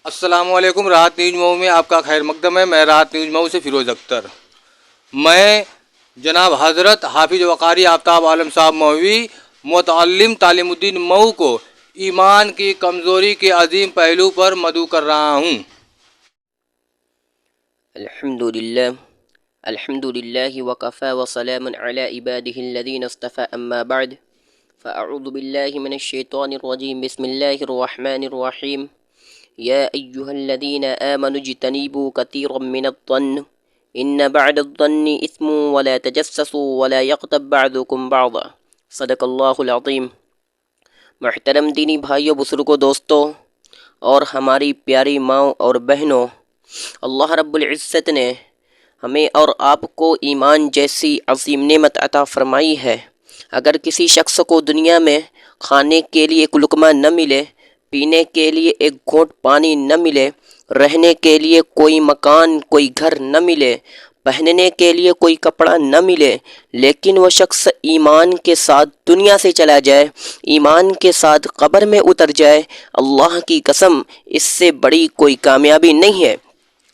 السلام علیکم۔ راحت نیوز مئو میں آپ کا خیر مقدم ہے۔ میں راحت نیوز مئو سے فیروز اختر۔ میں جناب حضرت حافظ وقاری آفتاب عالم صاحب مئوی متعلم تعلیم الدین مئو کو ایمان کی کمزوری کے عظیم پہلو پر مدعو کر رہا ہوں۔ الحمدللہ وکفى وسلام علی عباده الذین اصطفى اما بعد فاعوذ باللہ من الشیطان الرجیم بسم اللہ الرحمن الرحیم یا ایہا الذین آمنوا اجتنبوا کثیرا من الظن ان بعد الظن اثم ولا تجسسوا ولا یغتب بعضکم بعضا صدق اللہ العظیم۔ محترم دینی بھائیو، بزرگوں، دوستوں اور ہماری پیاری ماؤں اور بہنوں، اللہ رب العزت نے ہمیں اور آپ کو ایمان جیسی عظیم نعمت عطا فرمائی ہے۔ اگر کسی شخص کو دنیا میں کھانے کے لیے ایک لقمہ نہ ملے، پینے کے لیے ایک گھونٹ پانی نہ ملے، رہنے کے لیے کوئی مکان، کوئی گھر نہ ملے، پہننے کے لیے کوئی کپڑا نہ ملے، لیکن وہ شخص ایمان کے ساتھ دنیا سے چلا جائے، ایمان کے ساتھ قبر میں اتر جائے، اللہ کی قسم اس سے بڑی کوئی کامیابی نہیں ہے۔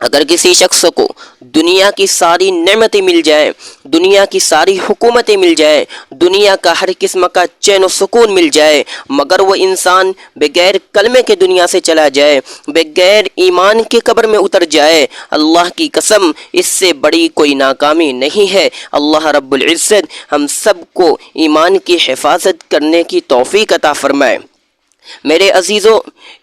اگر کسی شخص کو دنیا کی ساری نعمتیں مل جائیں، دنیا کی ساری حکومتیں مل جائیں، دنیا کا ہر قسم کا چین و سکون مل جائے، مگر وہ انسان بغیر کلمے کے دنیا سے چلا جائے، بغیر ایمان کے قبر میں اتر جائے، اللہ کی قسم اس سے بڑی کوئی ناکامی نہیں ہے۔ اللہ رب العزت ہم سب کو ایمان کی حفاظت کرنے کی توفیق عطا فرمائے۔ میرے عزیزو،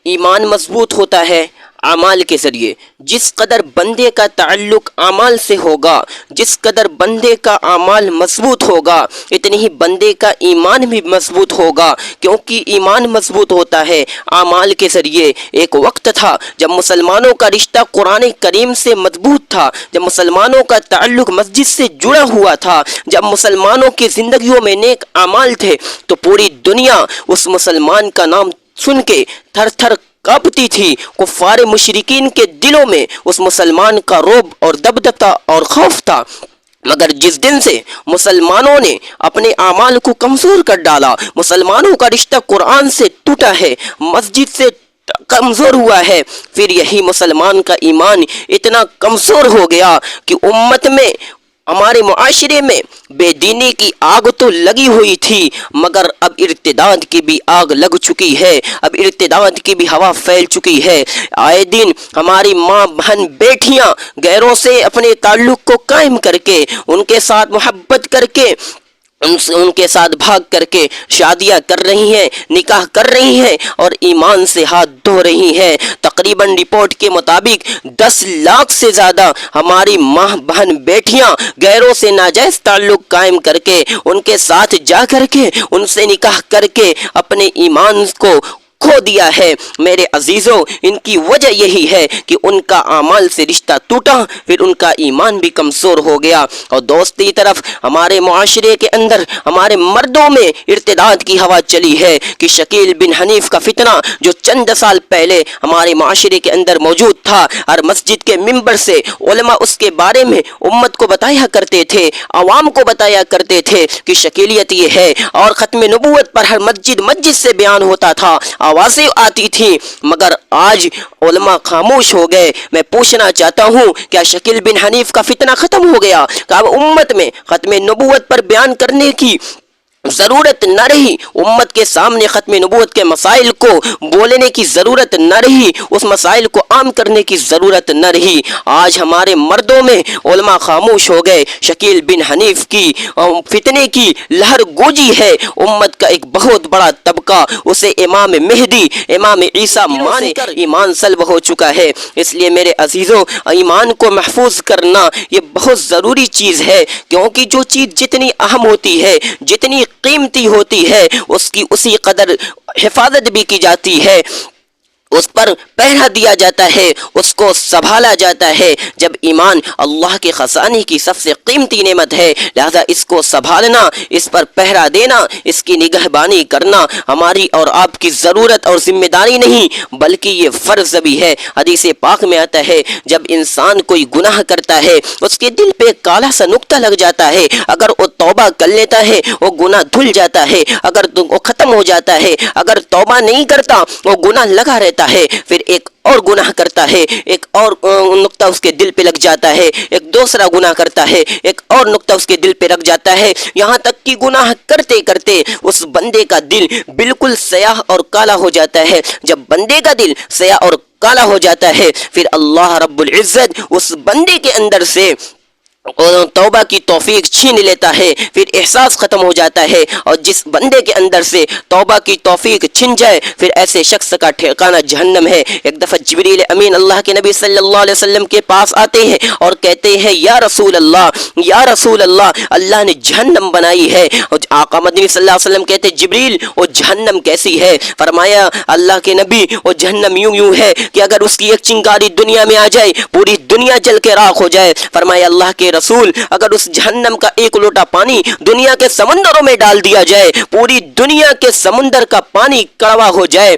ایمان مضبوط ہوتا ہے اعمال کے ذریعے۔ جس قدر بندے کا تعلق اعمال سے ہوگا، جس قدر بندے کا اعمال مضبوط ہوگا، اتنی ہی بندے کا ایمان بھی مضبوط ہوگا، کیونکہ ایمان مضبوط ہوتا ہے اعمال کے ذریعے۔ ایک وقت تھا جب مسلمانوں کا رشتہ قرآن کریم سے مضبوط تھا، جب مسلمانوں کا تعلق مسجد سے جڑا ہوا تھا، جب مسلمانوں کی زندگیوں میں نیک اعمال تھے، تو پوری دنیا اس مسلمان کا نام سن کے تھر تھر کانپتی تھی۔ کفار مشرکین کے دلوں میں اس مسلمان کا رعب اور دبدبہ اور خوف تھا، مگر جس دن سے مسلمانوں نے اپنے اعمال کو کمزور کر ڈالا، مسلمانوں کا رشتہ قرآن سے ٹوٹا ہے، مسجد سے کمزور ہوا ہے، پھر یہی مسلمان کا ایمان اتنا کمزور ہو گیا کہ امت میں، ہمارے معاشرے میں بے دینی کی آگ تو لگی ہوئی تھی، مگر اب ارتداد کی بھی آگ لگ چکی ہے، اب ارتداد کی بھی ہوا پھیل چکی ہے۔ آئے دن ہماری ماں، بہن، بیٹیاں غیروں سے اپنے تعلق کو قائم کر کے، ان کے ساتھ محبت کر کے، ان کے ساتھ بھاگ کر کے شادیاں کر رہی ہیں، نکاح کر رہی ہیں اور ایمان سے ہاتھ دھو رہی ہیں۔ تقریباً رپورٹ کے مطابق 10 لاکھ سے زیادہ ہماری ماں، بہن، بیٹیاں غیروں سے ناجائز تعلق قائم کر کے، ان کے ساتھ جا کر کے، ان سے نکاح کر کے اپنے ایمان کو کھو دیا ہے۔ میرے عزیزوں، ان کی وجہ یہی ہے کہ ان کا اعمال سے رشتہ ٹوٹا، پھر ان کا ایمان بھی کمزور ہو گیا۔ اور دوسری طرف ہمارے معاشرے کے اندر، ہمارے مردوں میں ارتداد کی ہوا چلی ہے کہ شکیل بن حنیف کا فتنہ جو چند سال پہلے ہمارے معاشرے کے اندر موجود تھا، ہر مسجد کے منبر سے علماء اس کے بارے میں امت کو بتایا کرتے تھے، عوام کو بتایا کرتے تھے کہ شکیلیت یہ ہے، اور ختم نبوت پر ہر مسجد سے بیان ہوتا تھا، آوازیں آتی تھی، مگر آج علماء خاموش ہو گئے۔ میں پوچھنا چاہتا ہوں، کیا شکیل بن حنیف کا فتنہ ختم ہو گیا؟ کہ اب امت میں ختم نبوت پر بیان کرنے کی ضرورت نہ رہی، امت کے سامنے ختم نبوت کے مسائل کو بولنے کی ضرورت نہ رہی، اس مسائل کو عام کرنے کی ضرورت نہ رہی۔ آج ہمارے مردوں میں علماء خاموش ہو گئے۔ شکیل بن حنیف کی فتنے کی لہر گونجی ہے، امت کا ایک بہت بڑا طبقہ اسے امام مہدی، امام عیسیٰ مان کر ایمان سلب ہو چکا ہے۔ اس لیے میرے عزیزوں، ایمان کو محفوظ کرنا یہ بہت ضروری چیز ہے، کیونکہ جو چیز جتنی اہم ہوتی ہے، جتنی قیمتی ہوتی ہے، اس کی اسی قدر حفاظت بھی کی جاتی ہے، اس پر پہرا دیا جاتا ہے، اس کو سنبھالا جاتا ہے۔ جب ایمان اللہ کے خزانے کی سب سے قیمتی نعمت ہے، لہذا اس کو سنبھالنا، اس پر پہرا دینا، اس کی نگہبانی کرنا ہماری اور آپ کی ضرورت اور ذمہ داری نہیں، بلکہ یہ فرض بھی ہے۔ حدیث پاک میں آتا ہے، جب انسان کوئی گناہ کرتا ہے، اس کے دل پہ کالا سا نقطہ لگ جاتا ہے، اگر وہ توبہ کر لیتا ہے، وہ گناہ دھل جاتا ہے، اگر وہ ختم ہو جاتا ہے، اگر توبہ نہیں کرتا، وہ گناہ لگا رہتا کرتا ہے، پھر ایک اور گناہ کرتا ہے، ایک اور نقطہ اس کے دل پہ لگ جاتا ہے، ایک دوسرا گناہ کرتا ہے، ایک اور نقطہ اس کے دل پہ لگ جاتا ہے، یہاں تک کہ گناہ کرتے کرتے اس بندے کا دل بالکل سیاہ اور کالا ہو جاتا ہے۔ جب بندے کا دل سیاہ اور کالا ہو جاتا ہے، پھر اللہ رب العزت اس بندے کے اندر سے توبہ کی توفیق چھین لیتا ہے، پھر احساس ختم ہو جاتا ہے، اور جس بندے کے اندر سے توبہ کی توفیق چھن جائے پھر ایسے شخص کا ٹھکانہ جہنم ہے۔ ایک دفعہ جبریل امین اللہ کے نبی صلی اللہ علیہ وسلم کے پاس آتے ہیں اور کہتے ہیں یا رسول اللہ، یا رسول اللہ، اللہ نے جہنم بنائی ہے۔ اور آقا مدنی صلی اللہ علیہ وسلم کہتے ہیں جبریل وہ جہنم کیسی ہے؟ فرمایا اللہ کے نبی وہ جہنم یوں ہے کہ اگر اس کی ایک چنگاری دنیا میں آ جائے پوری دنیا جل کے راکھ ہو جائے۔ فرمایا اللہ کے رسول اگر اس جہنم کا ایک لوٹا پانی دنیا کے سمندروں میں ڈال دیا جائے پوری دنیا کے سمندر کا پانی کڑوا ہو جائے۔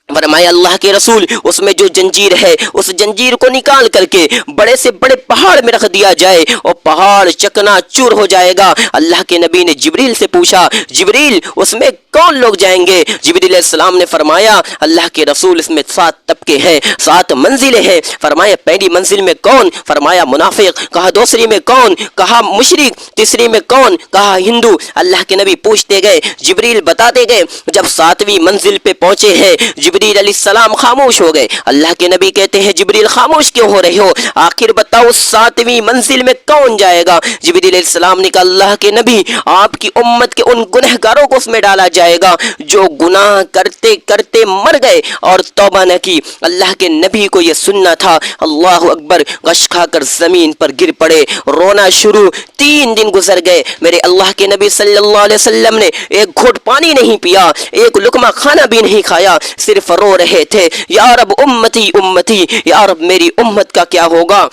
فرمایا اللہ کے رسول اس میں جو جنجیر ہے اس جنجیر کو نکال کر کے بڑے سے بڑے پہاڑ میں رکھ دیا جائے اور پہاڑ چکنا چور ہو جائے گا۔ اللہ کے نبی نے جبریل سے پوچھا جبریل اس میں کون لوگ جائیں گے؟ جبریل علیہ السلام نے فرمایا اللہ کے رسول اس میں 7 طبقے ہیں، 7 منزلیں ہیں۔ فرمایا پہلی منزل میں کون؟ فرمایا منافق۔ کہا دوسری میں کون؟ کہا مشرک۔ تیسری میں کون؟ کہا ہندو۔ اللہ کے نبی پوچھتے گئے، جبریل بتاتے گئے۔ جب 7ویں منزل پہ پہنچے ہیں جبریل علیہ السلام خاموش ہو گئے۔ اللہ کے نبی کہتے ہیں جبریل خاموش کیوں ہو رہے ہو؟ آخر بتاؤ 7ویں منزل میں کون جائے گا؟ جبریل علیہ السلام نے کہا اللہ کے نبی آپ کی امت کے ان گنہگاروں کو اس میں ڈالا جائے گا جو گناہ کرتے کرتے مر گئے اور توبہ نہ کی۔ اللہ کے نبی کو یہ سننا تھا۔ اللہ اکبر، غش کھا کر زمین پر گر پڑے، رونا شروع۔ 3 دن گزر گئے، میرے اللہ کے نبی صلی اللہ علیہ وسلم نے ایک گھونٹ پانی نہیں پیا، ایک لقمہ کھانا بھی نہیں کھایا، صرف رو رہے تھے یا رب امتی امتی، یا رب میری امت کا کیا ہوگا؟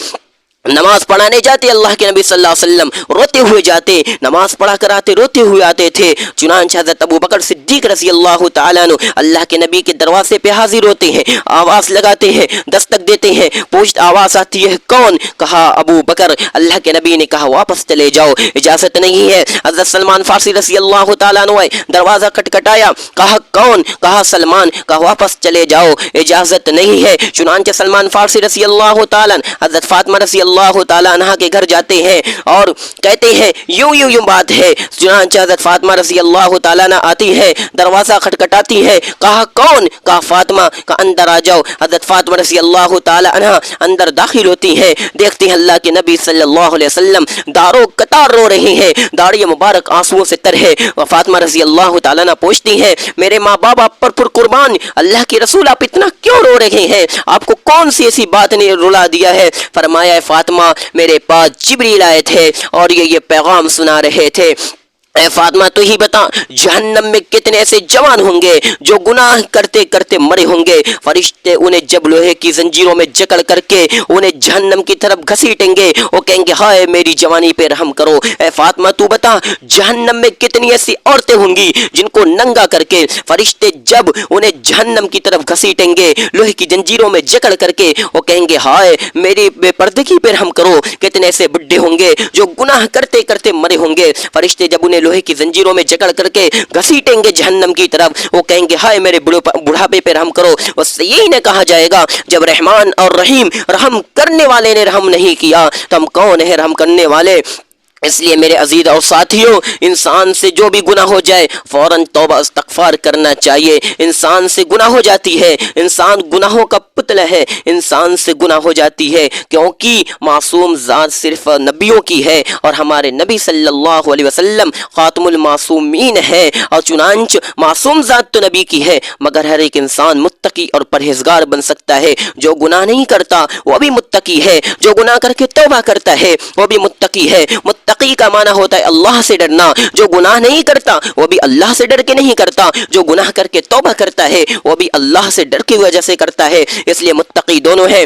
نماز پڑھانے جاتے اللہ کے نبی صلی اللہ علیہ وسلم روتے ہوئے جاتے، نماز پڑھا کر آتے روتے ہوئے آتے تھے۔ چنانچہ حضرت ابو بکر صدیق رضی اللہ تعالیٰ عنہ اللہ کے نبی کے دروازے پہ حاضر ہوتے ہیں، آواز لگاتے ہیں، دستک دیتے ہیں، پوچھت آواز آتی ہے کون؟ کہا ابو بکر۔ اللہ کے نبی نے کہا واپس چلے جاؤ، اجازت نہیں ہے۔ حضرت سلمان فارسی رضی اللہ تعالیٰ عنہ آئے، دروازہ کھٹکھٹایا، کہا کون؟ کہا سلمان۔ کہا واپس چلے جاؤ، اجازت نہیں ہے۔ چنانچہ سلمان فارسی رضی اللہ تعالیٰ حضرت فاطمہ رضی اللہ تعالیٰ عنہ کے گھر جاتے ہیں اور کہتے ہیں یوں بات ہے۔ چنانچہ حضرت فاطمہ رضی اللہ تعالیٰ عنہ آتی ہے، دروازہ کھٹکھٹاتی ہے، کہا کون؟ کہا فاطمہ۔ کہا اندر آ جاؤ۔ حضرت فاطمہ رضی اللہ تعالیٰ عنہ اندر داخل ہوتی ہیں، دیکھتے ہیں اللہ کے نبی صلی اللہ علیہ وسلم دارو قطار رو رہے ہیں، داڑھی مبارک آنسوؤں سے تر ہے۔ فاطمہ رضی اللہ تعالیٰ عنہ پوچھتی ہیں میرے ماں باپ آپ پر قربان، اللہ کے رسول آپ اتنا کیوں رو رہے ہیں؟ آپ کو کون سی ایسی بات نے رلا دیا ہے؟ فرمایا فاطمہ میرے پاس جبریل آئے تھے اور یہ پیغام سنا رہے تھے، اے فاطمہ تو ہی بتا جہنم میں کتنے ایسے جوان ہوں گے جو گناہ کرتے کرتے مرے ہوں گے، فرشتے انہیں جب لوہے کی زنجیروں میں جکڑ کر کے انہیں جہنم کی طرف گھسیٹیں گے، وہ کہیں گے ہائے میری جوانی پہ رحم کرو۔ اے فاطمہ تو بتا جہنم میں کتنی ایسی عورتیں ہوں گی جن کو ننگا کر کے فرشتے جب انہیں جہنم کی طرف گھسیٹیں گے لوہے کی زنجیروں میں جکڑ کر کے، وہ کہیں گے ہائے میری بے پردگی پہ رحم کرو۔ کتنے ایسے بڈھے ہوں گے جو گناہ کرتے کرتے مرے ہوں گے، فرشتے جب انہیں لوہے کی زنجیروں میں جکڑ کر کے گھسیٹیں گے جہنم کی طرف، وہ کہیں گے ہائے میرے بڑھاپے پہ رحم کرو۔ اس سے یہی نہ کہا جائے گا جب رحمان اور رحیم رحم کرنے والے نے رحم نہیں کیا تو ہم کون ہے رحم کرنے والے؟ اس لیے میرے عزیز اور ساتھیوں انسان سے جو بھی گناہ ہو جائے فوراً توبہ استغفار کرنا چاہیے۔ انسان سے گناہ ہو جاتی ہے، انسان گناہوں کا پتلا ہے، انسان سے گناہ ہو جاتی ہے کیونکہ معصوم ذات صرف نبیوں کی ہے اور ہمارے نبی صلی اللہ علیہ وسلم خاتم المعصومین ہے، اور چنانچہ معصوم ذات تو نبی کی ہے مگر ہر ایک انسان متقی اور پرہیزگار بن سکتا ہے۔ جو گناہ نہیں کرتا وہ بھی متقی ہے، جو گناہ کر کے توبہ کرتا ہے وہ بھی متقی ہے۔ متقی کا معنی ہوتا ہے اللہ سے ڈرنا، جو گناہ نہیں کرتا وہ بھی اللہ سے ڈر کے نہیں کرتا، جو گناہ کر کے توبہ کرتا ہے وہ بھی اللہ سے ڈر کی وجہ سے کرتا ہے۔ اس لیے متقی دونوں ہیں۔